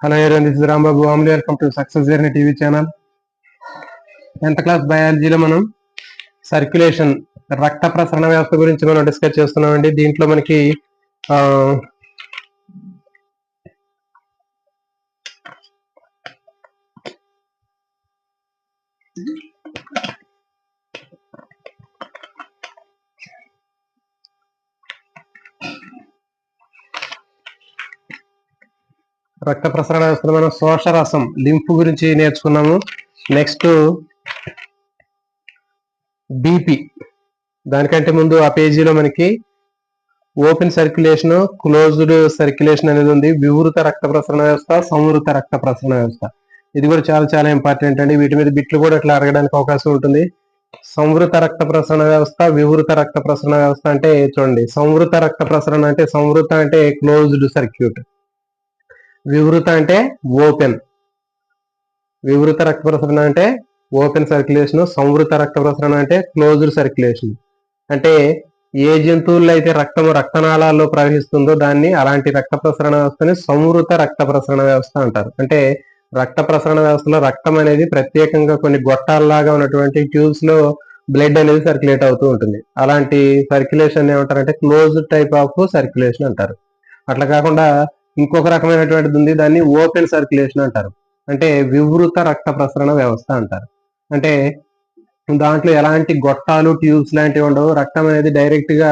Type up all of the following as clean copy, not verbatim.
Hello everyone, this is Rambabu. Welcome to Success Journey TV channel. 10th class బయాలజీలో మనం circulation రక్త ప్రసరణ వ్యవస్థ గురించి మనం డిస్కస్ చేస్తున్నామండి. దీంట్లో మనకి రక్త ప్రసరణ వ్యవస్థలో మనం శోషరసం లింఫ్ గురించి నేర్చుకున్నాము. నెక్స్ట్ బీపీ, దానికంటే ముందు ఆ పేజీలో మనకి ఓపెన్ సర్క్యులేషన్, క్లోజ్డ్ సర్క్యులేషన్ అనేది ఉంది. వివృత రక్త ప్రసరణ వ్యవస్థ, సంవృత రక్త ప్రసరణ వ్యవస్థ. ఇది కూడా చాలా చాలా ఇంపార్టెంట్ అండి. వీటి మీద బిట్లు కూడా ఇట్లా అడగడానికి అవకాశం ఉంటుంది. సంవృత రక్త ప్రసరణ వ్యవస్థ, వివృత రక్త ప్రసరణ వ్యవస్థ అంటే చూడండి, సంవృత రక్త ప్రసరణ అంటే సంవృత అంటే క్లోజ్డ్ సర్క్యూట్, వివృత అంటే ఓపెన్. వివృత రక్త ప్రసరణ అంటే ఓపెన్ సర్క్యులేషన్, సంవృత రక్త ప్రసరణ అంటే క్లోజ్డ్ సర్క్యులేషన్. అంటే ఏ జంతువుల్లో అయితే రక్తము రక్తనాళాల్లో ప్రవహిస్తుందో దాన్ని, అలాంటి రక్త ప్రసరణ వ్యవస్థని సంవృత రక్త ప్రసరణ వ్యవస్థ అంటారు. అంటే రక్త ప్రసరణ వ్యవస్థలో రక్తం అనేది ప్రత్యేకంగా కొన్ని గొట్టాల్లాగా ఉన్నటువంటి ట్యూబ్స్ లో బ్లడ్ అనేది సర్క్యులేట్ అవుతూ ఉంటుంది. అలాంటి సర్క్యులేషన్ ఏమంటారంటే క్లోజ్డ్ టైప్ ఆఫ్ సర్క్యులేషన్ అంటారు. అట్లా కాకుండా ఇంకొక రకమైనటువంటిది ఉంది, దాన్ని ఓపెన్ సర్క్యులేషన్ అంటారు. అంటే వివృత రక్త ప్రసరణ వ్యవస్థ అంటారు. అంటే దాంట్లో ఎలాంటి గొట్టాలు ట్యూబ్స్ లాంటివి ఉండవు. రక్తం అనేది డైరెక్ట్ గా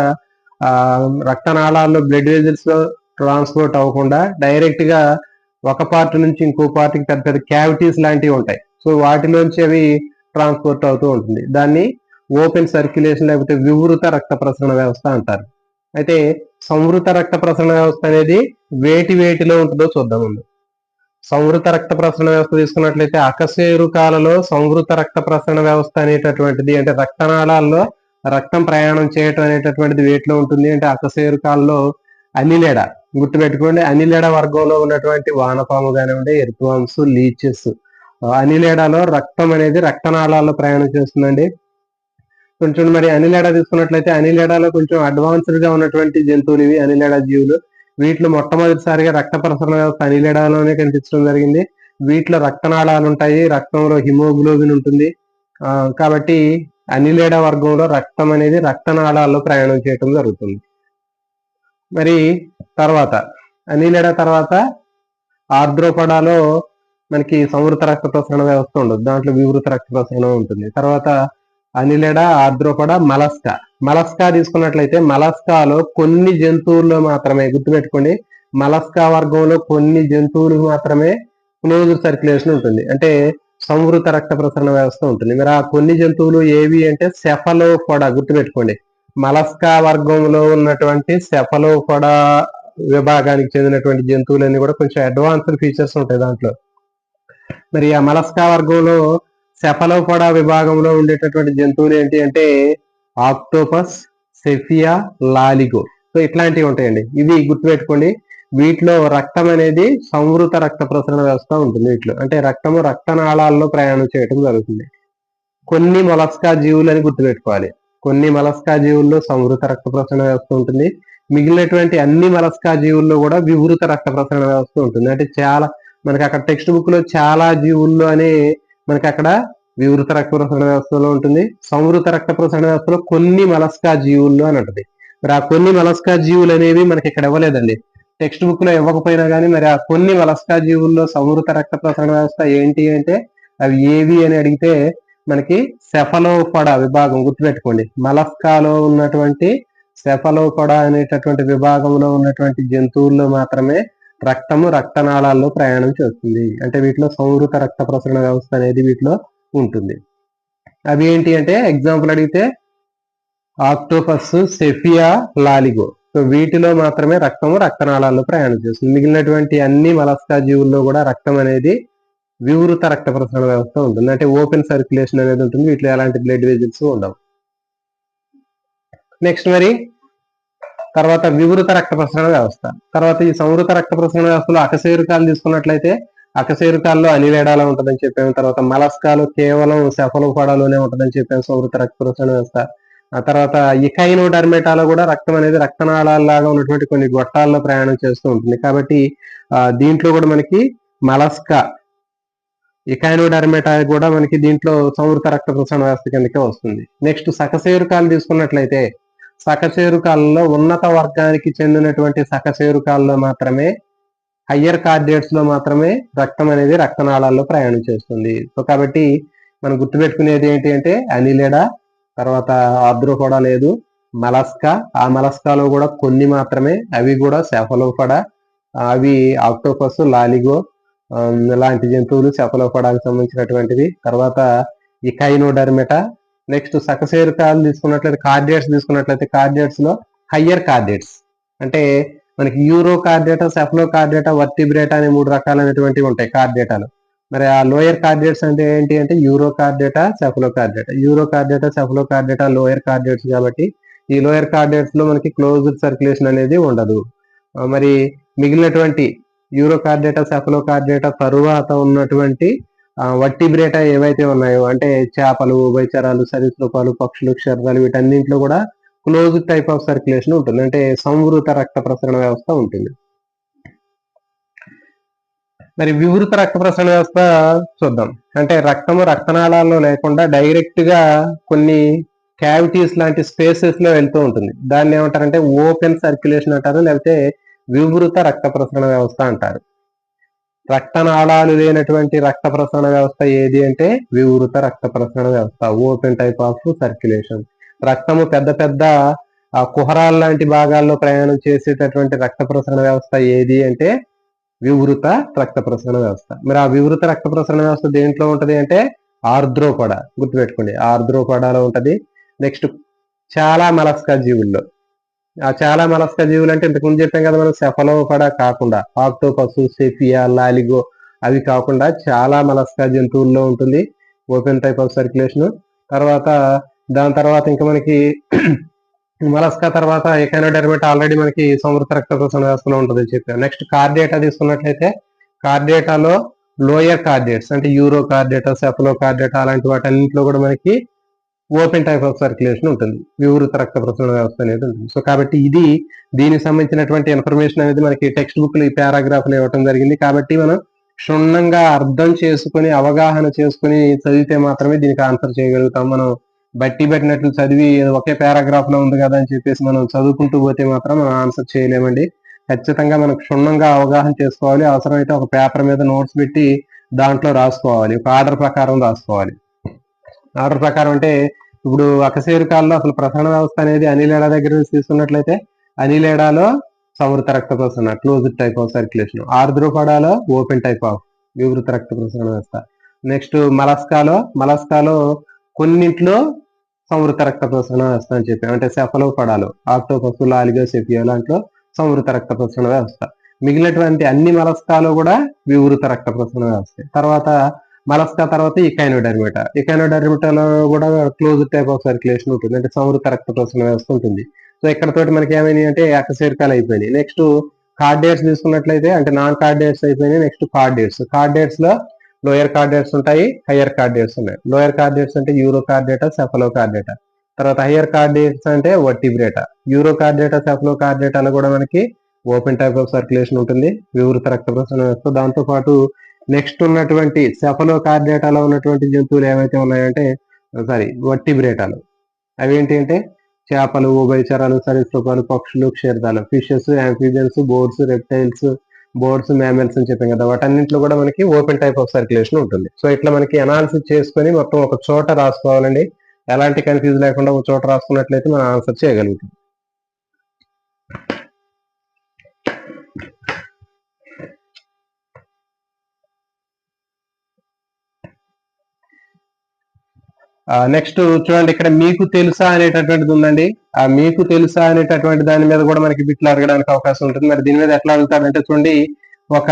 రక్తనాళాల్లో బ్లడ్ వెజల్స్ లో ట్రాన్స్పోర్ట్ అవ్వకుండా డైరెక్ట్ గా ఒక పార్ట్ నుంచి ఇంకో పార్ట్కి పెద్ద పెద్ద క్యావిటీస్ లాంటివి ఉంటాయి. సో వాటిలోంచి అవి ట్రాన్స్పోర్ట్ అవుతూ ఉంటుంది. దాన్ని ఓపెన్ సర్క్యులేషన్ లేకపోతే వివృత రక్త ప్రసరణ వ్యవస్థ అంటారు. అయితే సంవృత రక్త ప్రసరణ వ్యవస్థ అనేది వేటిలో ఉంటుందో చూద్దాం ముందు. సంవృత రక్త ప్రసరణ వ్యవస్థ తీసుకున్నట్లయితే అకశేరుకాలలో సంవృత రక్త ప్రసరణ వ్యవస్థ అనేటటువంటిది, అంటే రక్తనాళాల్లో రక్తం ప్రయాణం చేయటం అనేటటువంటిది వేటిలో ఉంటుంది అంటే అకశేరుకాలలో అనిలేడ. గుర్తుపెట్టుకోండి, అనిలేడ వర్గంలో ఉన్నటువంటి వానపాము కానివ్వండి, ఎర్త్వామ్స్, లీచెస్, అనిలేడలో రక్తం అనేది రక్తనాళాల్లో ప్రయాణం చేస్తుందండి. కొంచెం మరి అనిలేడ తీసుకున్నట్లయితే అనిలేడలో కొంచెం అడ్వాన్స్డ్ గా ఉన్నటువంటి జంతువులు ఇవి అనిలేడ జీవులు. వీటిలో మొట్టమొదటిసారిగా రక్త ప్రసరణ వ్యవస్థ అనిలేడలోనే కనిపించడం జరిగింది. వీటిలో రక్తనాళాలు ఉంటాయి, రక్తంలో హిమోగ్లోబిన్ ఉంటుంది. కాబట్టి అనిలేడ వర్గంలో రక్తం అనేది రక్తనాళాల్లో ప్రయాణం చేయటం జరుగుతుంది. మరి తర్వాత అనిలేడ తర్వాత ఆర్ద్రోపడాలో మనకి సంవృత రక్త ప్రసరణ వ్యవస్థ ఉండదు, దాంట్లో వివృత రక్త ప్రసరణ ఉంటుంది. తర్వాత అనిలేడ, ఆర్ద్రోపడ, మలస్కా. మలస్కా తీసుకున్నట్లయితే మలస్కాలో కొన్ని జంతువుల్లో మాత్రమే, గుర్తుపెట్టుకోండి, మలస్కా వర్గంలో కొన్ని జంతువులు మాత్రమే క్లోజ్డ్ సర్క్యులేషన్ ఉంటుంది, అంటే సంవృత రక్త ప్రసరణ వ్యవస్థ ఉంటుంది. మరి ఆ కొన్ని జంతువులు ఏవి అంటే సెఫలోపోడా. గుర్తుపెట్టుకోండి, మలస్కా వర్గంలో ఉన్నటువంటి సెఫలోపోడా విభాగానికి చెందినటువంటి జంతువులన్నీ కూడా కొంచెం అడ్వాన్స్డ్ ఫీచర్స్ ఉంటాయి దాంట్లో. మరి ఆ మలస్కా వర్గంలో సెఫలోపోడా విభాగంలో ఉండేటటువంటి జంతువులు ఏంటి అంటే ఆక్టోపస్, సెఫియా, లాలిగో. సో ఇట్లాంటివి ఉంటాయండి. ఇవి గుర్తుపెట్టుకోండి. వీటిలో రక్తం అనేది సంవృత రక్త ప్రసరణ వ్యవస్థ ఉంటుంది. వీటిలో అంటే రక్తము రక్తనాళాల్లో ప్రయాణం చేయడం జరుగుతుంది. కొన్ని మొలస్కా జీవులు అని గుర్తుపెట్టుకోవాలి. కొన్ని మొలస్కా జీవుల్లో సంవృత రక్త ప్రసరణ వ్యవస్థ ఉంటుంది. మిగిలినటువంటి అన్ని మొలస్కా జీవుల్లో కూడా వివృత రక్త ప్రసరణ వ్యవస్థ ఉంటుంది. అంటే చాలా మనకి అక్కడ టెక్స్ట్ బుక్ లో చాలా జీవుల్లో అని మనకి అక్కడ వివృత రక్త ప్రసరణ వ్యవస్థలో ఉంటుంది. సంవృత రక్త ప్రసరణ వ్యవస్థలో కొన్ని మొలస్కా జీవుల్లో అని ఉంటుంది. మరి ఆ కొన్ని మొలస్కా జీవులు అనేవి మనకి ఇక్కడ ఇవ్వలేదండి, టెక్స్ట్ బుక్ లో ఇవ్వకపోయినా కానీ మరి ఆ కొన్ని మొలస్కా జీవుల్లో సంవృత రక్త ప్రసరణ వ్యవస్థ ఏంటి అంటే అవి ఏవి అని అడిగితే మనకి సెఫలోపోడా విభాగం. గుర్తుపెట్టుకోండి, మలస్కాలో ఉన్నటువంటి సెఫలోపోడా అనేటటువంటి విభాగంలో ఉన్నటువంటి జంతువుల్లో మాత్రమే రక్తము రక్తనాళాల్లో ప్రయాణం చేస్తుంది. అంటే వీటిలో సంవృత రక్త ప్రసరణ వ్యవస్థ అనేది వీటిలో ఉంటుంది. అవి ఏంటి అంటే ఎగ్జాంపుల్ అడిగితే ఆక్టోపస్, సెఫియా, లాలిగో. సో వీటిలో మాత్రమే రక్తము రక్తనాళాల్లో ప్రయాణం చేస్తుంది. మిగిలినటువంటి అన్ని మలస్కా జీవుల్లో కూడా రక్తం అనేది వివృత రక్త ప్రసరణ వ్యవస్థ ఉంటుంది, అంటే ఓపెన్ సర్క్యులేషన్ అనేది ఉంటుంది. వీటిలో ఎలాంటి బ్లడ్ వెజల్స్ ఉండవు. నెక్స్ట్ మరి తర్వాత వివృత రక్త ప్రసరణ వ్యవస్థ. తర్వాత ఈ సంవృత రక్త ప్రసరణ వ్యవస్థలో అకశేరుకాలు తీసుకున్నట్లయితే అకశేరుకాల్లో అనిలేడాలో ఉంటుందని చెప్పాము. తర్వాత మలస్కాలో కేవలం సెఫలోపోడాలోనే ఉంటుందని చెప్పాము సంవృత రక్త ప్రసరణ వ్యవస్థ. ఆ తర్వాత ఇకైనోడర్మేటాలో కూడా రక్తం అనేది రక్తనాళాల్లాగా ఉన్నటువంటి కొన్ని గొట్టాల్లో ప్రయాణం చేస్తూ ఉంటుంది. కాబట్టి దీంట్లో కూడా మనకి మలస్కా, ఎకైనోడెర్మేటా కూడా మనకి దీంట్లో సంవృత రక్త ప్రసరణ వ్యవస్థ కిందకే వస్తుంది. నెక్స్ట్ సకశేరుకాలు తీసుకున్నట్లయితే సకశేరుకాలలో ఉన్నత వర్గానికి చెందినటువంటి సకశేరుకాలలో మాత్రమే, హయ్యర్ కార్డియేట్స్ లో మాత్రమే రక్తం అనేది రక్తనాళాల్లో ప్రయాణం చేస్తుంది. సో కాబట్టి మనం గుర్తుపెట్టుకునేది ఏంటి అంటే అనిలేడా, తర్వాత ఆర్ద్రోపోడా లేదు, మలస్కా. ఆ మలస్కాలో కూడా కొన్ని మాత్రమే, అవి కూడా సెఫలోపోడా, అవి ఆక్టోపస్, లాలిగో లాంటి జంతువులు సెఫలోపోడాకి సంబంధించినటువంటివి. తర్వాత ఎకైనోడెర్మేటా. నెక్స్ట్ సకశేరుకాలు తీసుకున్నట్లయితే కార్డియేట్స్ తీసుకున్నట్లయితే కార్డియేట్స్ లో హయ్యర్ కార్డియేట్స్ అంటే మనకి యూరో కార్డియేటా, సెఫలో కార్డియేటా, వర్టిబ్రేటా అనే 3 రకాలైనటువంటివి ఉంటాయి కార్డియేటాలు. మరి ఆ లోయర్ కార్డియేట్స్ అంటే ఏంటి అంటే యూరో కార్డియేటా, సెఫలో కార్డియేటా. యూరో కార్డియేటా, సెఫలో కార్డియేటా లోయర్ కార్డియేట్స్ కాబట్టి ఈ లోయర్ కార్డియేట్స్ లో మనకి క్లోజ్డ్ సర్క్యులేషన్ అనేది ఉండదు. మరి మిగిలినటువంటి యూరో కార్డియేటా, సెఫలో కార్డియేటా తరువాత ఉన్నటువంటి వర్టిబ్రేటా ఏవైతే ఉన్నాయో అంటే చేపలు, ఉభయచరాలు, సరీసృపాలు, పక్షులు, క్షుద్రాలు వీటన్నింటిలో కూడా క్లోజ్డ్ టైప్ ఆఫ్ సర్క్యులేషన్ ఉంటుంది, అంటే సంవృత రక్త ప్రసరణ వ్యవస్థ ఉంటుంది. మరి వివృత రక్త ప్రసరణ వ్యవస్థ చూద్దాం. అంటే రక్తము రక్తనాళాల్లో లేకుండా డైరెక్ట్ గా కొన్ని క్యావిటీస్ లాంటి స్పేసెస్ లో వెళ్తూ ఉంటుంది. దాన్ని ఏమంటారంటే ఓపెన్ సర్క్యులేషన్ అంటారు, లేకపోతే వివృత రక్త ప్రసరణ వ్యవస్థ అంటారు. రక్తనాళాలు లేనటువంటి రక్త ప్రసరణ వ్యవస్థ ఏది అంటే వివృత రక్త ప్రసరణ వ్యవస్థ, ఓపెన్ టైప్ ఆఫ్ సర్క్యులేషన్. రక్తము పెద్ద పెద్ద కుహరాల లాంటి భాగాల్లో ప్రయాణం చేసేటటువంటి రక్త ప్రసరణ వ్యవస్థ ఏది అంటే వివృత రక్త ప్రసరణ వ్యవస్థ. మరి ఆ వివృత రక్త ప్రసరణ వ్యవస్థ దేంట్లో ఉంటది అంటే ఆర్ద్రోపడా, గుర్తుపెట్టుకోండి ఆర్ద్రోపడాలో ఉంటది. నెక్స్ట్ చాలా మలస్కా జీవుల్లో, ఆ చాలా మలస్కా జీవులు అంటే ఇంతకుముందు చెప్పాం కదా మనం, సెఫలోపడా కాకుండా ఆక్టోపస్, సెఫియా, లాలిగో అవి కాకుండా చాలా మలస్కా జంతువుల్లో ఉంటుంది ఓపెన్ టైప్ ఆఫ్ సర్క్యులేషన్. తర్వాత దాని తర్వాత ఇంకా మనకి మలస్కా తర్వాత ఎకైనోడెర్మేటా ఆల్రెడీ మనకి సంవృత రక్త ప్రసరణ వ్యవస్థలో ఉంటుంది చెప్పాను. నెక్స్ట్ కార్డియేటా తీసుకున్నట్లయితే కార్డియేటాలో లోయర్ కార్డియేట్స్ అంటే యూరో కార్డియేటా, సెఫలో కార్డియేటా అలాంటి వాటన్నింటిలో కూడా మనకి ఓపెన్ టైప్ ఆఫ్ సర్క్యులేషన్ ఉంటుంది, వివృత రక్త ప్రసరణ వ్యవస్థ అనేది ఉంటుంది. సో కాబట్టి ఇది దీనికి సంబంధించినటువంటి ఇన్ఫర్మేషన్ అనేది మనకి టెక్స్ట్ బుక్ ఈ పారాగ్రాఫ్లు ఇవ్వడం జరిగింది. కాబట్టి మనం క్షుణ్ణంగా అర్థం చేసుకుని అవగాహన చేసుకుని చదివితే మాత్రమే దీనికి ఆన్సర్ చేయగలుగుతాం. మనం బట్టి పెట్టినట్లు చదివి ఒకే పారాగ్రాఫ్ లో ఉంది కదా అని చెప్పేసి మనం చదువుకుంటూ పోతే మాత్రం మనం ఆన్సర్ చేయలేమండి. ఖచ్చితంగా మనం క్షుణ్ణంగా అవగాహన చేసుకోవాలి. అవసరమైతే ఒక పేపర్ మీద నోట్స్ పెట్టి దాంట్లో రాసుకోవాలి, ఒక ఆర్డర్ ప్రకారం రాసుకోవాలి. ఆర్డర్ ప్రకారం అంటే ఇప్పుడు అకశేరుకాల్లో అసలు ప్రసరణ వ్యవస్థ అనేది అనిలేడా దగ్గర నుంచి తీసుకున్నట్లయితే అనిలేడాలో సంవృత రక్త ప్రసరణ క్లోజ్డ్ టైప్ ఆఫ్ సర్క్యులేషన్, ఆర్ద్రోపడాలో ఓపెన్ టైప్ ఆఫ్ వివృత రక్త ప్రసరణ వ్యవస్థ. నెక్స్ట్ మలస్కాలో కొన్నింట్లో సంవృత రక్త ప్రసరణ వ్యవస్థ అని చెప్పాం, అంటే సెఫలోపడాలు, ఆక్టోపస్, లాలిగో, సెఫియా లాంటిలో సంవృత రక్త ప్రసరణ వ్యవస్థ. మిగిలినటువంటి అన్ని మలస్కాలో కూడా వివృత రక్త ప్రసరణ వ్యవస్థ. తర్వాత మలస్కా తర్వాత ఎకైనోడెర్మేటాలో కూడా క్లోజ్డ్ టైప్ ఆఫ్ సర్క్యులేషన్ ఉంటుంది, అంటే సంవృత రక్త ప్రసరణ వ్యవస్థ ఉంటుంది. సో ఇక్కడతోటి మనకి ఏమైంది అంటే అకశేరుకాలు అయిపోయినాయి. నెక్స్ట్ కార్డియేట్స్ తీసుకున్నట్లయితే అంటే నాన్ కార్డియేట్స్ అయిపోయినాయి. నెక్స్ట్ కార్డియేట్స్ లో లోయర్ కార్డియేట్స్ ఉంటాయి, హయ్యర్ కార్డియేట్స్ ఉన్నాయి. లోయర్ కార్డియేట్స్ అంటే యూరో కార్డియేటా, సెఫలో కార్డియేటా. తర్వాత హయ్యర్ కార్డియేట్స్ అంటే వర్టిబ్రేటా. యూరో కార్డియేటా, సెఫలో కార్డియేటాలో కూడా మనకి ఓపెన్ టైప్ ఆఫ్ సర్క్యులేషన్ ఉంటుంది, వివృత రక్త ప్రసరణ వ్యవస్థ. దాంతో పాటు నెక్స్ట్ ఉన్నటువంటి సెఫలో కార్డియేటాలో ఉన్నటువంటి జంతువులు ఏవైతే ఉన్నాయంటే వర్టిబ్రేటాలు. అవి ఏంటి అంటే చేపలు, ఉభయచరాలు, సరీసృపాలు, పక్షులు, క్షీరదాలు, fishes, amphibians, birds, reptiles, birds, mammals అని చెప్పాం కదా, వాటన్నింటిలో కూడా మనకి ఓపెన్ టైప్ ఆఫ్ సర్క్యులేషన్ ఉంటుంది. సో ఇట్లా మనకి అనాలిసిస్ చేసుకొని మొత్తం ఒక చోట రాసుకోవాలండి. ఎలాంటి కన్ఫ్యూజ్ లేకుండా ఒక చోట రాసుకున్నట్లయితే మనం ఆన్సర్ చేయగలుగుతాం. నెక్స్ట్ చూడండి, ఇక్కడ మీకు తెలుసా అనేటటువంటిది ఉందండి. ఆ మీకు తెలుసా అనేటటువంటి దాని మీద కూడా మనకి బిట్లు అడగడానికి అవకాశం ఉంటుంది. మరి దీని మీద ఎట్లా అడుగుతాడంటే చూడండి, ఒక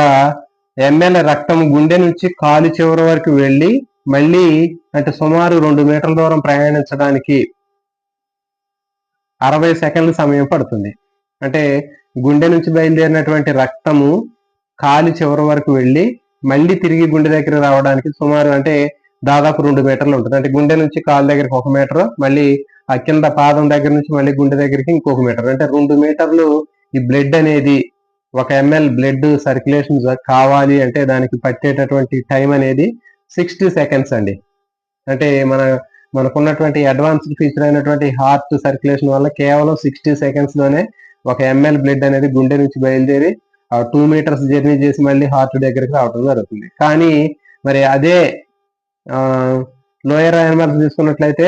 ఎంఎల్ రక్తం గుండె నుంచి కాలు చివరి వరకు వెళ్ళి మళ్ళీ అంటే సుమారు 2 మీటర్ల దూరం ప్రయాణించడానికి 60 సెకండ్ల సమయం పడుతుంది. అంటే గుండె నుంచి బయలుదేరినటువంటి రక్తము కాలు చివరి వరకు వెళ్ళి మళ్ళీ తిరిగి గుండె దగ్గర రావడానికి సుమారు అంటే దాదాపు 2 మీటర్లు ఉంటుంది. అంటే గుండె నుంచి కాలు దగ్గరికి 1 మీటర్, మళ్ళీ ఆ కింద పాదం దగ్గర నుంచి మళ్ళీ గుండె దగ్గరికి ఇంకొక మీటర్, అంటే 2 మీటర్లు ఈ బ్లడ్ అనేది 1 ml బ్లడ్ సర్క్యులేషన్ కావాలి అంటే దానికి పట్టేటటువంటి టైం అనేది 60 సెకండ్స్ అండి. అంటే మనకున్నటువంటి అడ్వాన్స్డ్ ఫీచర్ అయినటువంటి హార్ట్ సర్క్యులేషన్ వల్ల కేవలం 60 సెకండ్స్ లోనే 1 ml బ్లడ్ అనేది గుండె నుంచి బయలుదేరి 2 meters జర్నీ చేసి మళ్ళీ హార్ట్ దగ్గరికి రావడం జరుగుతుంది. కానీ మరి అదే లోయర్ యానిమల్స్ తీసుకున్నట్లయితే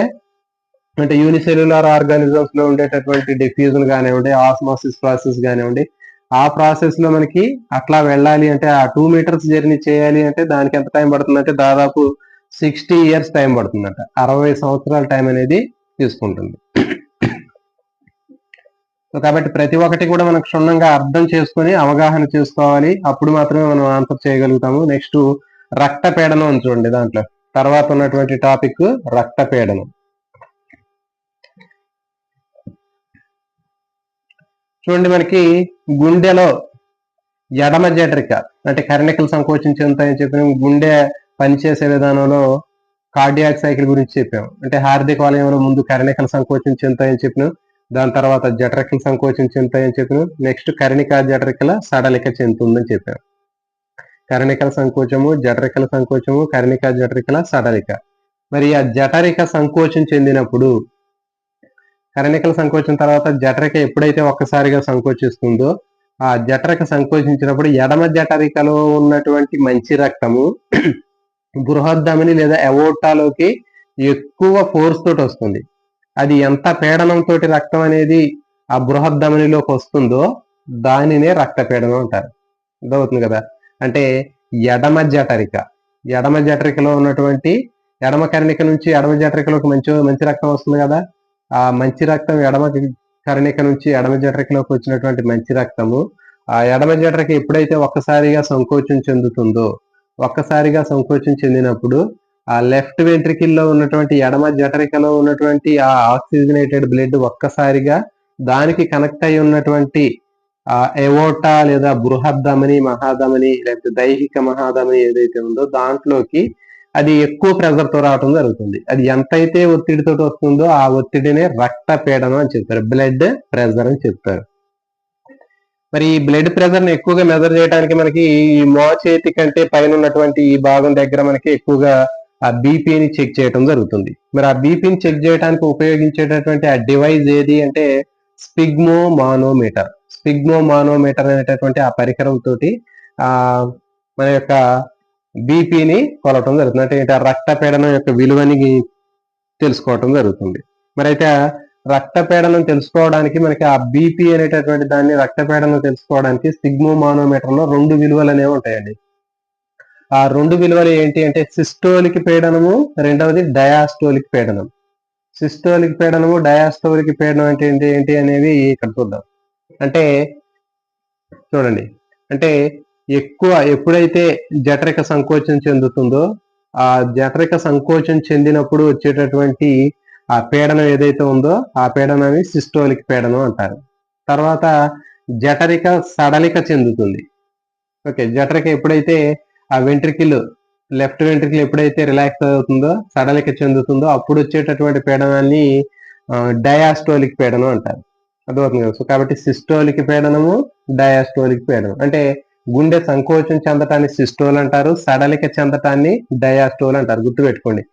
అంటే యూనిసెల్యులర్ ఆర్గానిజమ్స్ లో ఉండేటటువంటి డిఫ్యూజన్ కానివ్వండి, ఆస్మాసిస్ ప్రాసెస్ కానివ్వండి, ఆ ప్రాసెస్ లో మనకి అట్లా వెళ్ళాలి అంటే ఆ 2 meters జర్నీ చేయాలి అంటే దానికి ఎంత టైం పడుతుందంటే దాదాపు 60 years టైం పడుతుందంట. 60 సంవత్సరాల టైం అనేది తీసుకుంటుంది. కాబట్టి ప్రతి ఒక్కటి కూడా మనం క్షుణ్ణంగా అర్థం చేసుకొని అవగాహన చేసుకోవాలి. అప్పుడు మాత్రమే మనం ఆన్సర్ చేయగలుగుతాము. నెక్స్ట్ రక్తపీడనం అని చూడండి. దాంట్లో తర్వాత ఉన్నటువంటి టాపిక్ రక్తపీడనం. చూడండి, మనకి గుండెలో ఎడమ జఠరిక అంటే కర్ణికలు సంకోచం చెందుతాయని చెప్పినాం. గుండె పనిచేసే విధానంలో కార్డియాక్ సైకిల్ గురించి చెప్పాం. అంటే హార్దిక వలయంలో ముందు కర్ణికలు సంకోచం చెందుతాయని చెప్పినాం. దాని తర్వాత జఠరికలు సంకోచం చెందుతాయని చెప్పినాం. నెక్స్ట్ కర్ణికా జఠరికల సడలిక చెందుతుందని చెప్పాం. కర్ణికల సంకోచము, జఠరికల సంకోచము, కర్ణికా జఠరికల సడలిక. మరి ఆ జఠరిక సంకోచం చెందినప్పుడు కర్ణికల సంకోచం తర్వాత జఠరిక ఎప్పుడైతే ఒక్కసారిగా సంకోచిస్తుందో ఆ జఠరిక సంకోచించినప్పుడు ఎడమ జఠరికలో ఉన్నటువంటి మంచి రక్తము బృహద్దమని లేదా ఎవోటాలోకి ఎక్కువ ఫోర్స్ తోటి వస్తుంది. అది ఎంత పీడనంతో రక్తం అనేది ఆ బృహద్దమనిలోకి వస్తుందో దానినే రక్తపీడనం అంటారు. అర్థమవుతుంది కదా. అంటే ఎడమ జఠరికలో ఉన్నటువంటి ఎడమ కర్ణిక నుంచి ఎడమ జఠరికలోకి మంచి రక్తం వస్తుంది కదా. ఆ మంచి రక్తం ఎడమ కర్ణిక నుంచి ఎడమ జఠరికలోకి వచ్చినటువంటి మంచి రక్తము ఆ ఎడమ జఠరిక ఎప్పుడైతే ఒక్కసారిగా సంకోచం చెందినప్పుడు ఆ లెఫ్ట్ వెంట్రికిల్లో ఉన్నటువంటి ఎడమ జఠరికలో ఉన్నటువంటి ఆ ఆక్సిజనేటెడ్ బ్లడ్ ఒక్కసారిగా దానికి కనెక్ట్ అయి ఉన్నటువంటి ఆ ఎవోటా లేదా బృహద్దమని, మహాధమని లేకపోతే దైహిక మహాధమని ఏదైతే ఉందో దాంట్లోకి అది ఎక్కువ ప్రెజర్ తో రావడం జరుగుతుంది. అది ఎంతైతే ఒత్తిడితో వస్తుందో ఆ ఒత్తిడినే రక్తపీడనం అని చెప్తారు, బ్లడ్ ప్రెజర్ అని చెప్తారు. మరి ఈ బ్లడ్ ప్రెజర్ ని ఎక్కువగా మెజర్ చేయడానికి మనకి ఈ మోచేతి కంటే పైన ఉన్నటువంటి ఈ భాగం దగ్గర మనకి ఎక్కువగా ఆ బీపీని చెక్ చేయడం జరుగుతుంది. మరి ఆ బీపీని చెక్ చేయడానికి ఉపయోగించేటటువంటి ఆ డివైస్ ఏది అంటే స్పిగ్మోమానోమీటర్ అనేటటువంటి ఆ పరికరం తోటి మన యొక్క బీపీని కొలవటం జరుగుతుంది. అంటే రక్తపీడనం యొక్క విలువని తెలుసుకోవటం జరుగుతుంది. మరి అయితే రక్తపీడనం తెలుసుకోవడానికి మనకి ఆ బీపీ అనేటటువంటి దాన్ని రక్తపీడనం తెలుసుకోవడానికి స్పిగ్మోమానోమీటర్ లో 2 విలువలు అనేవి ఉంటాయండి. ఆ 2 విలువలు ఏంటి అంటే సిస్టోలిక్ పీడనము, రెండవది డయాస్టోలిక్ పీడనం. సిస్టోలిక్ పీడనము, డయాస్టోలిక్ పీడనం అంటే ఏంటి అనేవి ఇక్కడ చూద్దాం. అంటే చూడండి, అంటే ఎప్పుడైతే జఠరిక సంకోచం చెందుతుందో ఆ జఠరిక సంకోచం చెందినప్పుడు వచ్చేటటువంటి ఆ పీడనం ఏదైతే ఉందో ఆ పీడనాన్ని సిస్టోలిక్ పీడనం అంటారు. తర్వాత జఠరిక సడలిక చెందుతుంది. ఓకే, జఠరిక ఎప్పుడైతే ఆ లెఫ్ట్ వెంట్రికిల్ ఎప్పుడైతే రిలాక్స్ అవుతుందో సడలిక చెందుతుందో అప్పుడు వచ్చేటటువంటి పీడనాన్ని డయాస్టోలిక్ పీడనం అంటారు. అర్థమవుతుంది కదా. సో కాబట్టి సిస్టోలిక్ పీడనము, డయాస్టోలిక్ పీడనం. అంటే గుండె సంకోచం చెందటాన్ని సిస్టోల్ అంటారు, సడలిక చెందటాన్ని డయాస్టోల్ అంటారు. గుర్తుపెట్టుకోండి,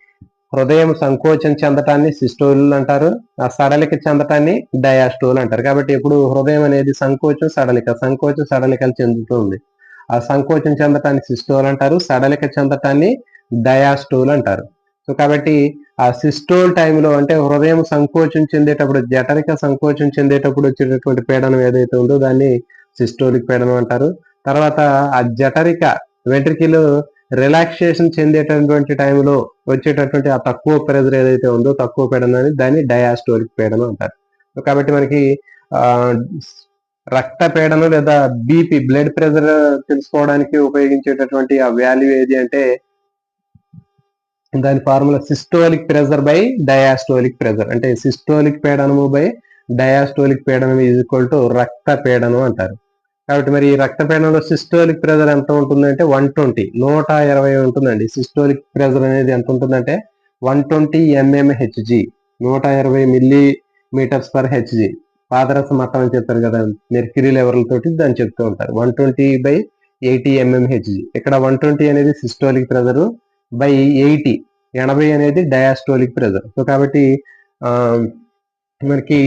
హృదయం సంకోచం చెందటాన్ని సిస్టోల్ అంటారు, ఆ సడలిక చెందటాన్ని డయాస్టోల్ అంటారు. కాబట్టి ఇప్పుడు హృదయం అనేది సంకోచం సడలికలు చెందుతుంది. ఆ సంకోచం చెందటాన్ని సిస్టోల్ అంటారు, సడలిక చెందటాన్ని డయాస్టోల్ అంటారు. సో కాబట్టి ఆ సిస్టోల్ టైంలో అంటే హృదయం సంకోచం చెందేటప్పుడు, జఠరిక సంకోచం చెందేటప్పుడు వచ్చేటటువంటి పీడనం ఏదైతే ఉందో దాన్ని సిస్టోలిక్ పీడనం అంటారు. తర్వాత ఆ జఠరిక వెంట్రికిల్ రిలాక్సేషన్ చెందేటటువంటి టైంలో వచ్చేటటువంటి ఆ తక్కువ ప్రెజర్ ఏదైతే ఉందో తక్కువ పీడనాన్ని దాన్ని డయాస్టోలిక్ పీడనం అంటారు. కాబట్టి మనకి రక్త పీడనం లేదా బీపీ బ్లడ్ ప్రెజర్ తెలుసుకోవడానికి ఉపయోగించేటటువంటి ఆ వాల్యూ ఏది అంటే దాని formula systolic pressure by diastolic pressure. అంటే సిస్టోలిక్ పీడనము బై డయాస్టోలిక్ పీడనం ఈజ్ ఈక్వల్ టు రక్త పీడనం అంటారు. కాబట్టి మరి ఈ రక్త పీడనంలో సిస్టోలిక్ ప్రెజర్ ఎంత ఉంటుందంటే 120 ఉంటుందండి. సిస్టోలిక్ ప్రెజర్ అనేది ఎంత ఉంటుందంటే 120 mmHg, 120 mm/Hg. పాదరస మట్టం అని చెప్తారు కదా, మెర్క్యూరీ లెవెల్ తోటి దాన్ని చెప్తూ ఉంటారు. 120/80 mmHg. ఇక్కడ 120 అనేది సిస్టోలిక్ ప్రెజర్ బై 80 అనేది డయాస్టోలిక్ ప్రెజర్. సో కాబట్టి మనకి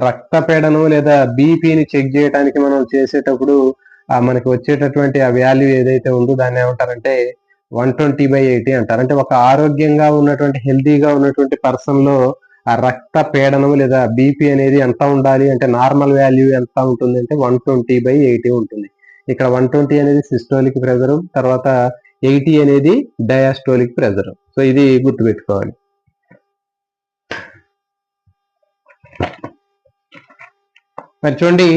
రక్తపీడనం లేదా బీపీని చెక్ చేయడానికి మనం చేసేటప్పుడు మనకి వచ్చేటటువంటి ఆ వాల్యూ ఏదైతే ఉందో దాన్ని ఏమంటారంటే 120/80 అంటారు. అంటే ఒక ఆరోగ్యంగా ఉన్నటువంటి హెల్తీగా ఉన్నటువంటి పర్సన్ లో ఆ రక్త పీడనం లేదా బీపీ అనేది ఎంత ఉండాలి అంటే నార్మల్ వాల్యూ ఎంత ఉంటుంది అంటే 120/80 ఉంటుంది. ఇక్కడ 120 అనేది సిస్టోలిక్ ప్రెజర్, తర్వాత 80 అనేది డయాస్టోలిక్ ప్రెజర్. సో ఇది గుర్తుపెట్టుకోవాలి. మరి చూడండి,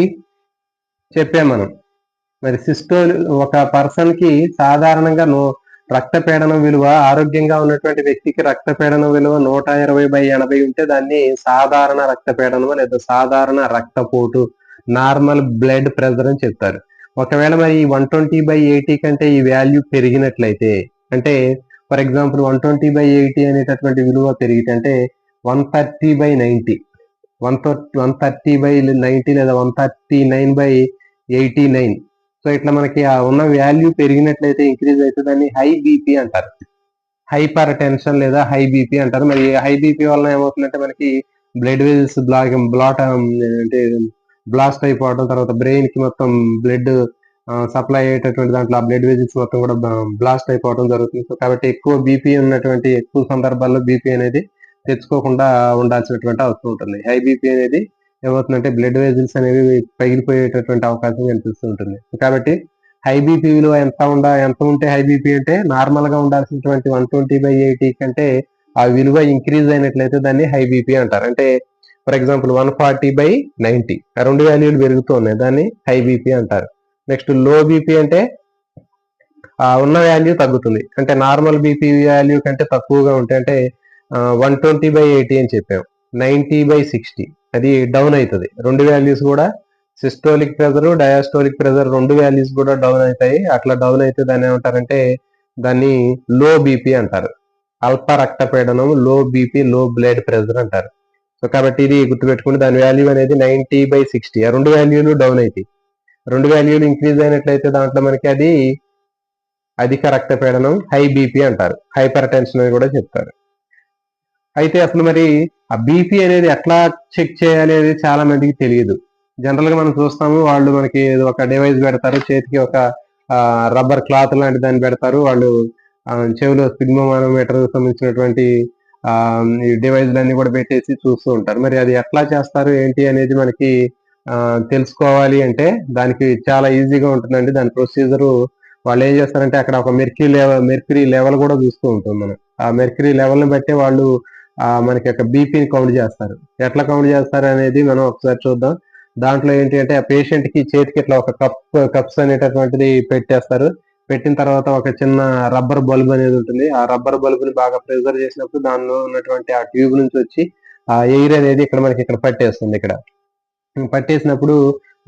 చెప్పాం మనం మరి ఒక పర్సన్ కి సాధారణంగా రక్తపీడనం విలువ, ఆరోగ్యంగా ఉన్నటువంటి వ్యక్తికి రక్తపీడనం విలువ 120/80 ఉంటే దాన్ని సాధారణ రక్తపీడనం లేదా సాధారణ రక్తపోటు, నార్మల్ బ్లడ్ ప్రెషర్ అని చెప్తారు. ఒకవేళ మరి 120/80 కంటే ఈ వాల్యూ పెరిగినట్లయితే, అంటే ఫర్ ఎగ్జాంపుల్ 120/80 అనేటటువంటి విలువ పెరిగితే అంటే 130/90, 130/90 లేదా 139/89, సో ఇట్లా మనకి ఉన్న వాల్యూ పెరిగినట్లయితే, ఇంక్రీజ్ అయితే దాన్ని హై బీపీ అంటారు. హైపర్ టెన్షన్ లేదా హై బీపీ అంటారు. మరి హై బీపీ వలన ఏమవుతుందంటే మనకి బ్లడ్ వెజల్స్ అంటే బ్లాస్ట్ అయిపోవడం, తర్వాత బ్రెయిన్ కి మొత్తం బ్లడ్ సప్లై అయ్యేటటువంటి దాంట్లో ఆ బ్లడ్ వెజల్స్ మొత్తం కూడా బ్లాస్ట్ అయిపోవడం జరుగుతుంది. సో కాబట్టి ఎక్కువ సందర్భాల్లో బీపీ అనేది తెచ్చుకోకుండా ఉండాల్సినటువంటి అవసరం ఉంటుంది. హై బీపీ అనేది ఏమవుతుందంటే బ్లడ్ వెజల్స్ అనేవి పగిలిపోయేటటువంటి అవకాశం కనిపిస్తూ ఉంటుంది. కాబట్టి హై బీపీ విలువ ఎంత ఉంటే హై బీపీ అంటే నార్మల్ గా ఉండాల్సినటువంటి 120/80 కంటే ఆ విలువ ఇంక్రీజ్ అయినట్లయితే దాన్ని హై బీపీ అంటారు. అంటే ఫర్ ఎగ్జాంపుల్ 140/90, ఆ రెండు వాల్యూలు పెరుగుతూ ఉన్నాయి, దాన్ని హై బీపీ అంటారు. నెక్స్ట్ లో బీపీ అంటే ఉన్న వాల్యూ తగ్గుతుంది, అంటే నార్మల్ బీపీ వాల్యూ కంటే తక్కువగా ఉంటాయి. అంటే 120/80 అని చెప్పాం, 90/60 అది డౌన్ అవుతుంది. రెండు వాల్యూస్ కూడా సిస్టోలిక్ ప్రెజర్, డయాస్టోలిక్ ప్రెజర్ రెండు వాల్యూస్ కూడా డౌన్ అవుతాయి. అట్లా డౌన్ అయితే దాన్ని ఏమంటారంటే దాన్ని లో బీపీ అంటారు. అల్ప రక్తపీడనం, లో బీపీ, లో బ్లడ్ ప్రెజర్ అంటారు. సో కాబట్టి ఇది గుర్తుపెట్టుకుంటే దాని వాల్యూ అనేది 90/60, ఆ రెండు వాల్యూలు డౌన్ అవుతాయి. రెండు వాల్యూలు ఇంక్రీజ్ అయినట్లయితే దాంట్లో మనకి అది అధిక రక్తపీడనం, హై బీపీ అంటారు. హైపర్ టెన్షన్ అని కూడా చెప్తారు. అయితే అసలు మరి ఆ బీపీ అనేది ఎట్లా చెక్ చేయాలి అనేది చాలా మందికి తెలియదు. జనరల్ గా మనం చూస్తాము, వాళ్ళు మనకి ఒక డివైస్ పెడతారు, చేతికి ఒక రబ్బర్ క్లాత్ లాంటి దాన్ని పెడతారు, వాళ్ళు చెవిలో స్పిగ్మోమానోమీటర్ సంబంధించినటువంటి ఈ డివైజ్లన్నీ కూడా పెట్టేసి చూస్తూ ఉంటారు. మరి అది ఎట్లా చేస్తారు ఏంటి అనేది మనకి తెలుసుకోవాలి అంటే దానికి చాలా ఈజీగా ఉంటుందండి. దాని ప్రొసీజరు వాళ్ళు ఏం చేస్తారంటే అక్కడ ఒక మెర్క్యూరీ లెవెల్ కూడా చూస్తూ ఉంటాం మనం. ఆ మెర్క్యూరీ లెవెల్ ని బట్టి వాళ్ళు మనకి ఒక బీపీని కౌంట్ చేస్తారు. ఎట్లా కౌంట్ చేస్తారు అనేది మనం ఒకసారి చూద్దాం. దాంట్లో ఏంటి అంటే ఆ పేషెంట్ కి చేతికి ఇట్లా ఒక కప్స్ అనేటటువంటిది పెట్టేస్తారు. పెట్టిన తర్వాత ఒక చిన్న రబ్బర్ బల్బ్ అనేది ఉంటుంది. ఆ రబ్బర్ బల్బ్ ని బాగా ప్రెజర్ చేసినప్పుడు దానిలో ఉన్నటువంటి ఆ ట్యూబ్ నుంచి వచ్చి ఆ ఎయిర్ అనేది మనకి ఇక్కడ పట్టేస్తుంది. ఇక్కడ పట్టేసినప్పుడు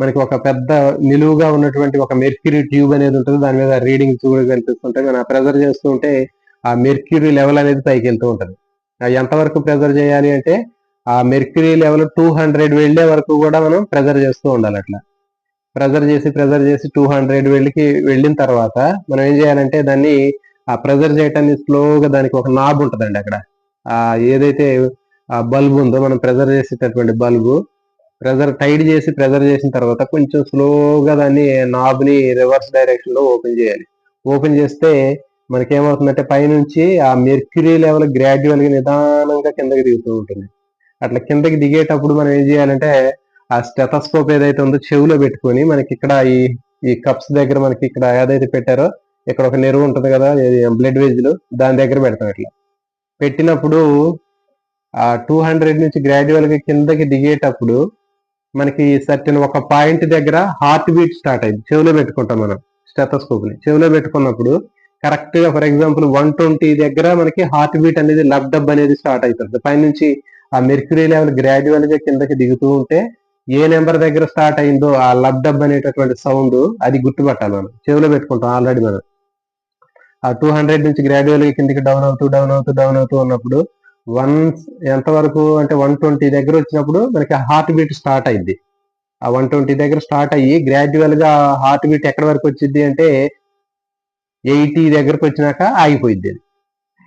మనకి ఒక పెద్ద నిలువుగా ఉన్నటువంటి ఒక మెర్క్యూరీ ట్యూబ్ అనేది ఉంటుంది. దాని మీద రీడింగ్స్ కూడా కనిపిస్తుంటాయి. మనం ప్రెజర్ చేస్తూ ఉంటే ఆ మెర్క్యూరీ లెవెల్ అనేది పైకి వెళ్తూ ఉంటుంది. ఎంతవరకు ప్రెజర్ చేయాలి అంటే ఆ మెర్క్యూరీ లెవెల్ 200 వెళ్లే వరకు కూడా మనం ప్రెజర్ చేస్తూ ఉండాలి. అట్లా ప్రెజర్ చేసి 200 వెళ్ళిన తర్వాత మనం ఏం చేయాలంటే దాన్ని ఆ ప్రెజర్ చేయటాన్ని స్లోగా, దానికి ఒక నాబ్ ఉంటుందండి అక్కడ, ఏదైతే ఆ బల్బ్ ఉందో మనం ప్రెజర్ చేసేటటువంటి బల్బు టైట్ చేసి ప్రెజర్ చేసిన తర్వాత కొంచెం స్లోగా దాన్ని నాబ్ని రివర్స్ డైరెక్షన్ లో ఓపెన్ చేయాలి. ఓపెన్ చేస్తే మనకేమవుతుందంటే పైనుంచి ఆ మెర్క్యూరీ లెవెల్ గ్రాడ్యువల్ గా నిదానంగా కిందకి దిగుతూ ఉంటుంది. అట్లా కిందకి దిగేటప్పుడు మనం ఏం చేయాలంటే ఆ స్టెథోస్కోప్ ఏదైతే ఉందో చెవిలో పెట్టుకొని మనకి ఇక్కడ ఈ కప్స్ దగ్గర మనకి ఇక్కడ ఏదైతే పెట్టారో ఇక్కడ ఒక నెరువు ఉంటుంది కదా, బ్లడ్ వెజ్లు, దాని దగ్గర పెడతాం. ఇట్లా పెట్టినప్పుడు ఆ 200 నుంచి గ్రాడ్యువల్ గా కిందకి దిగేటప్పుడు మనకి సర్టెన్ ఒక పాయింట్ దగ్గర హార్ట్ బీట్ స్టార్ట్ అయింది. చెవిలో పెట్టుకుంటాం మనం స్టెథోస్కోప్ ని. చెవిలో పెట్టుకున్నప్పుడు కరెక్ట్ గా ఫర్ ఎగ్జాంపుల్ 120 దగ్గర మనకి హార్ట్ బీట్ అనేది లబ్డబ్ అనేది స్టార్ట్ అవుతుంది. పైనుంచి ఆ మెర్క్యూరీ లెవెల్ గ్రాడ్యువల్ గా కిందకి దిగుతూ ఉంటే ఏ నెంబర్ దగ్గర స్టార్ట్ అయిందో ఆ లబ్డబ్ అనేటటువంటి సౌండ్ అది గుర్తుపట్టాలి. మనం చెవిలో పెట్టుకుంటాం ఆల్రెడీ. మనం ఆ 200 నుంచి గ్రాడ్యువల్ గా కిందకి డౌన్ అవుతూ ఉన్నప్పుడు ఎంత వరకు అంటే 120 దగ్గర వచ్చినప్పుడు మనకి హార్ట్ బీట్ స్టార్ట్ అయింది. ఆ 120 దగ్గర స్టార్ట్ అయ్యి గ్రాడ్యువల్ గా హార్ట్ బీట్ ఎక్కడి వరకు వచ్చింది అంటే 80 దగ్గరకు వచ్చినాక ఆగిపోయింది.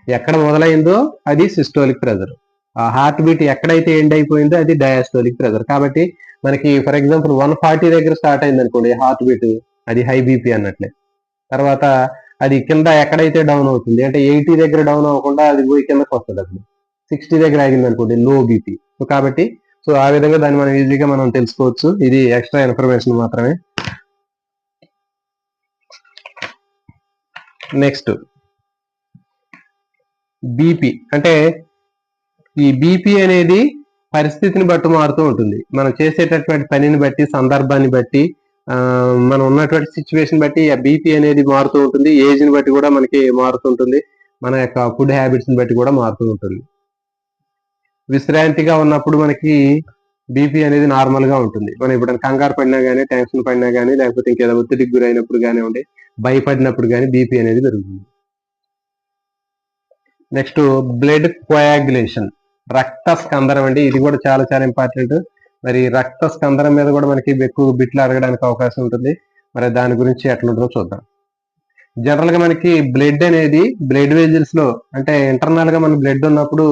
ఎక్కడ మొదలైందో అది సిస్టోలిక్ ప్రెజర్. ఆ హార్ట్ బీట్ ఎక్కడైతే ఎండ్ అయిపోయిందో అది డయాస్టోలిక్ ప్రెజర్. కాబట్టి మనకి ఫర్ ఎగ్జాంపుల్ 140 దగ్గర స్టార్ట్ అయింది అనుకోండి హార్ట్ బీట్, అది హై బీపీ అన్నట్లే. తర్వాత అది కింద ఎక్కడైతే డౌన్ అవుతుంది అంటే 80 దగ్గర డౌన్ అవ్వకుండా అది పోయి కిందకి వస్తుంది. అసలు 60 దగ్గర ఆగింది అనుకోండి లో బీపీ. సో కాబట్టి ఆ విధంగా దాన్ని మనం ఈజీగా మనం తెలుసుకోవచ్చు. ఇది ఎక్స్ట్రా ఇన్ఫర్మేషన్ మాత్రమే. నెక్స్ట్ బీపీ అంటే ఈ బీపీ అనేది పరిస్థితిని బట్టి మారుతూ ఉంటుంది. మనం చేసేటటువంటి పనిని బట్టి, సందర్భాన్ని బట్టి, మనం ఉన్నటువంటి సిచ్యువేషన్ బట్టి ఆ బీపీ అనేది మారుతూ ఉంటుంది. ఏజ్ ని బట్టి కూడా మనకి మారుతుంటుంది. మన యొక్క ఫుడ్ హ్యాబిట్స్ ని బట్టి కూడా మారుతూ ఉంటుంది. విశ్రాంతిగా ఉన్నప్పుడు మనకి బీపీ అనేది నార్మల్ గా ఉంటుంది. మనం ఇప్పుడు కంగారు పడినా కానీ, టెన్షన్ పడినా కానీ, లేకపోతే ఇంకేదో ఒత్తిడికి గురైనప్పుడు కానివ్వండి, భయపడినప్పుడు కానీ బీపీ అనేది పెరుగుతుంది. నెక్స్ట్ బ్లడ్ కోయాగ్యులేషన్, రక్త స్కందనం అండి. ఇది కూడా చాలా చాలా ఇంపార్టెంట్. మరి రక్త స్కందనం మీద కూడా మనకి ఎక్కువ బిట్లు అడగడానికి అవకాశం ఉంటుంది. మరి దాని గురించి ఎట్లుంటుందో చూద్దాం. జనరల్ గా మనకి బ్లడ్ అనేది బ్లడ్ వెజిల్స్ లో అంటే ఇంటర్నల్ గా మన బ్లడ్ ఉన్నప్పుడు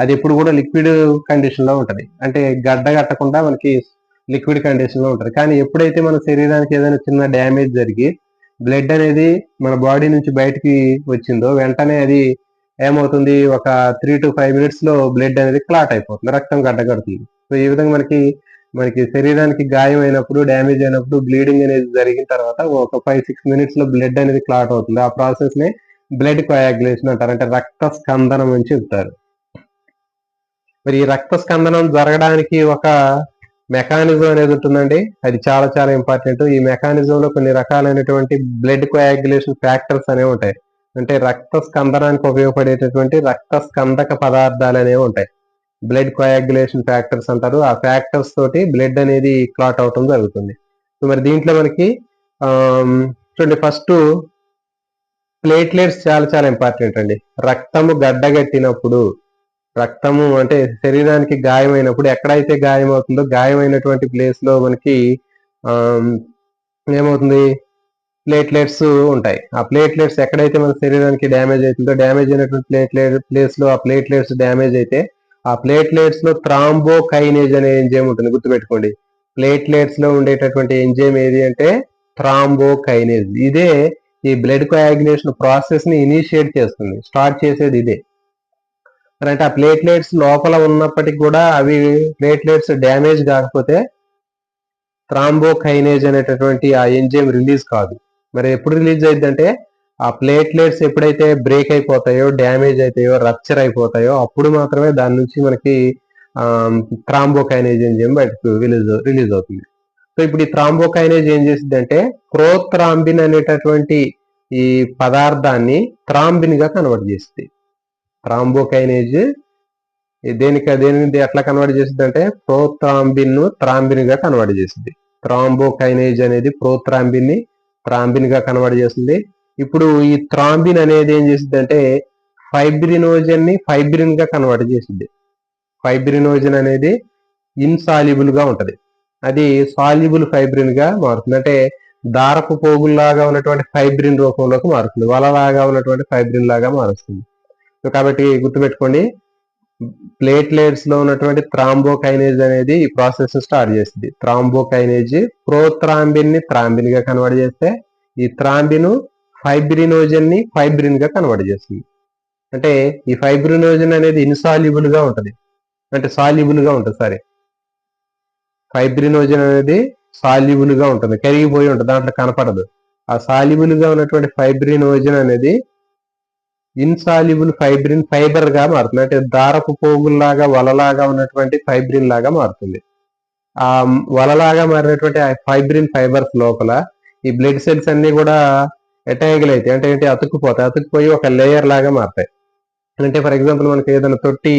అది ఎప్పుడు కూడా లిక్విడ్ కండిషన్ లో ఉంటది. అంటే గడ్డ కట్టకుండా మనకి లిక్విడ్ కండిషన్ లో ఉంటది. కానీ ఎప్పుడైతే మన శరీరానికి ఏదైనా చిన్న డ్యామేజ్ జరిగి బ్లడ్ అనేది మన బాడీ నుంచి బయటికి వచ్చిందో వెంటనే అది ఏమవుతుంది, ఒక 3 to 5 minutes లో బ్లడ్ అనేది క్లాట్ అయిపోతుంది, రక్తం గడ్డ కడుతుంది. సో ఈ విధంగా మనకి శరీరానికి గాయం అయినప్పుడు, డ్యామేజ్ అయినప్పుడు, బ్లీడింగ్ అనేది జరిగిన తర్వాత ఒక 5-6 minutes లో బ్లడ్ అనేది క్లాట్ అవుతుంది. ఆ ప్రాసెస్ నే బ్లడ్ కోయాగ్యులేషన్ అంటారు. అంటే రక్త స్కందనం అని చెప్తారు. మరి ఈ రక్త స్కందనం జరగడానికి ఒక మెకానిజం అనేది ఉంటుందండి. అది చాలా చాలా ఇంపార్టెంట్. ఈ మెకానిజం లో కొన్ని రకాలైనటువంటి బ్లడ్ కోయాగ్యులేషన్ ఫ్యాక్టర్స్ అనేవి ఉంటాయి. అంటే రక్త స్కందనానికి ఉపయోగపడేటటువంటి రక్త స్కందక పదార్థాలు అనేవి ఉంటాయి. బ్లడ్ కోయాగ్యులేషన్ ఫ్యాక్టర్స్ అంటారు. ఆ ఫ్యాక్టర్స్ తోటి బ్లడ్ అనేది క్లాట్ అవటం జరుగుతుంది. సో మరి దీంట్లో మనకి చూడండి, ఫస్ట్ ప్లేట్లెట్స్ చాలా చాలా ఇంపార్టెంట్ అండి. రక్తము గడ్డగట్టినప్పుడు, రక్తము అంటే శరీరానికి గాయమైనప్పుడు ఎక్కడైతే గాయం అవుతుందో గాయమైనటువంటి ప్లేస్ లో మనకి ఏమవుతుంది, ప్లేట్లెట్స్ ఉంటాయి. ఆ ప్లేట్లెట్స్ ఎక్కడైతే మన శరీరానికి డ్యామేజ్ అవుతుందో డ్యామేజ్ అయినటువంటి ప్లేస్ లో ఆ ప్లేట్లెట్స్ డ్యామేజ్ అయితే ఆ ప్లేట్లెట్స్ లో థ్రాంబోకైనేజ్ అనే ఎంజైమ్ ఉంటుంది, గుర్తుపెట్టుకోండి. ప్లేట్లెట్స్ లో ఉండేటటువంటి ఎంజైమ్ ఏది అంటే థ్రాంబోకైనేజ్. ఇదే ఈ బ్లడ్ కోయాగ్యులేషన్ ప్రాసెస్ ని ఇనిషియేట్ చేస్తుంది, స్టార్ట్ చేసేది ఇదే. అంటే ఆ ప్లేట్లెట్స్ లోపల ఉన్నప్పటికీ కూడా అవి ప్లేట్లెట్స్ డ్యామేజ్ కాకపోతే థ్రాంబోకైనేజ్ అనేటటువంటి ఆ ఎంజైమ్ రిలీజ్ కాదు. మరి ఎప్పుడు రిలీజ్ అయిందంటే ఆ ప్లేట్లెట్స్ ఎప్పుడైతే బ్రేక్ అయిపోతాయో, డ్యామేజ్ అవుతాయో, రప్చర్ అయిపోతాయో అప్పుడు మాత్రమే దాని నుంచి మనకి థ్రాంబోకైనేజ్ ఎంజైమ్ బయటకు రిలీజ్ అవుతుంది. సో ఇప్పుడు ఈ థ్రాంబోకైనేజ్ ఏం చేసిందంటే ప్రోథ్రాంబిన్ అనేటటువంటి ఈ పదార్థాన్ని థ్రాంబిన్ గా కన్వర్ట్ చేస్తుంది. థ్రాంబోకైనేజ్ దేని ఎట్లా కన్వర్ట్ చేస్తుంది అంటే ప్రోథ్రాంబిన్ ను థ్రాంబిన్ గా కన్వర్ట్ చేస్తుంది. థ్రాంబోకైనేజ్ అనేది ప్రోథ్రాంబిన్ ని థ్రాంబిన్ గా కన్వర్ట్ చేస్తుంది. ఇప్పుడు ఈ థ్రాంబిన్ అనేది ఏం చేస్తుంది అంటే ఫైబ్రినోజన్ ని ఫైబ్రిన్ గా కన్వర్ట్ చేస్తుంది. ఫైబ్రినోజన్ అనేది ఇన్సాల్యుబుల్ గా ఉంటది, అది సాల్యుబుల్ ఫైబ్రిన్ గా మారుతుంది. అంటే దారపు పోగుల్లాగా ఉన్నటువంటి ఫైబ్రిన్ రూపంలోకి మారుతుంది, వలలాగా ఉన్నటువంటి ఫైబ్రిన్ లాగా మారుస్తుంది. సో కాబట్టి గుర్తుపెట్టుకోండి, ప్లేట్లెట్స్ లో ఉన్నటువంటి థ్రాంబోకైనేజ్ అనేది ఈ ప్రాసెస్ స్టార్ట్ చేస్తుంది. థ్రాంబోకైనేజ్ ప్రోథ్రాంబిన్ ని థ్రాంబిన్ గా కన్వర్ట్ చేస్తే ఈ థ్రాంబిన్ ఫైబ్రినోజన్ ని ఫైబ్రిన్ గా కన్వర్ట్ చేస్తుంది. అంటే ఈ ఫైబ్రినోజన్ అనేది ఇన్సాల్యుబుల్ గా ఉంటది, అంటే సాల్యుబుల్ గా ఉంటుంది. సరే, ఫైబ్రినోజన్ అనేది సాల్యుబుల్ గా ఉంటుంది, కరిగిపోయి ఉంటుంది, దాంట్లో కనపడదు. ఆ సాల్యుబుల్ గా ఉన్నటువంటి ఫైబ్రినోజన్ అనేది ఇన్సాల్యుబుల్ ఫైబ్రిన్ ఫైబర్ గా మారుతుంది. అంటే దారపు పోగుల్లాగా వలలాగా ఉన్నటువంటి ఫైబ్రిన్ లాగా మారుతుంది. ఆ వలలాగా మారినటువంటి ఆ ఫైబ్రిన్ ఫైబర్స్ లోపల ఈ బ్లడ్ సెల్స్ అన్ని కూడా ఎటాగిల్ అయితే అంటే ఏంటి అతుక్కుపోతాయి, అతుక్కుపోయి ఒక లేయర్ లాగా మారుతాయి. అంటే ఫర్ ఎగ్జాంపుల్ మనకి ఏదైనా తొట్టి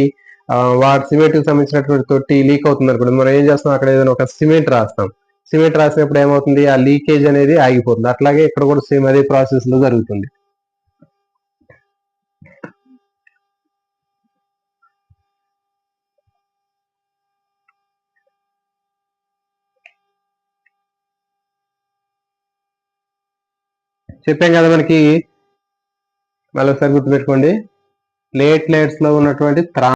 వాటి సిమెంట్ కి సంబంధించినటువంటి తొట్టి లీక్ అవుతుంది అనుకోండి, మనం ఏం చేస్తాం, అక్కడ ఏదైనా ఒక సిమెంట్ రాస్తాం. సిమెంట్ రాసినప్పుడు ఏమవుతుంది, ఆ లీకేజ్ అనేది ఆగిపోతుంది. అట్లాగే ఇక్కడ కూడా సేమ్ అదే ప్రాసెస్ లో జరుగుతుంది. చెప్పాం కదా మనకి, మళ్ళీ ఒకసారి గుర్తుపెట్టుకోండి. ప్లేట్లెట్స్ లో ఉన్నటువంటి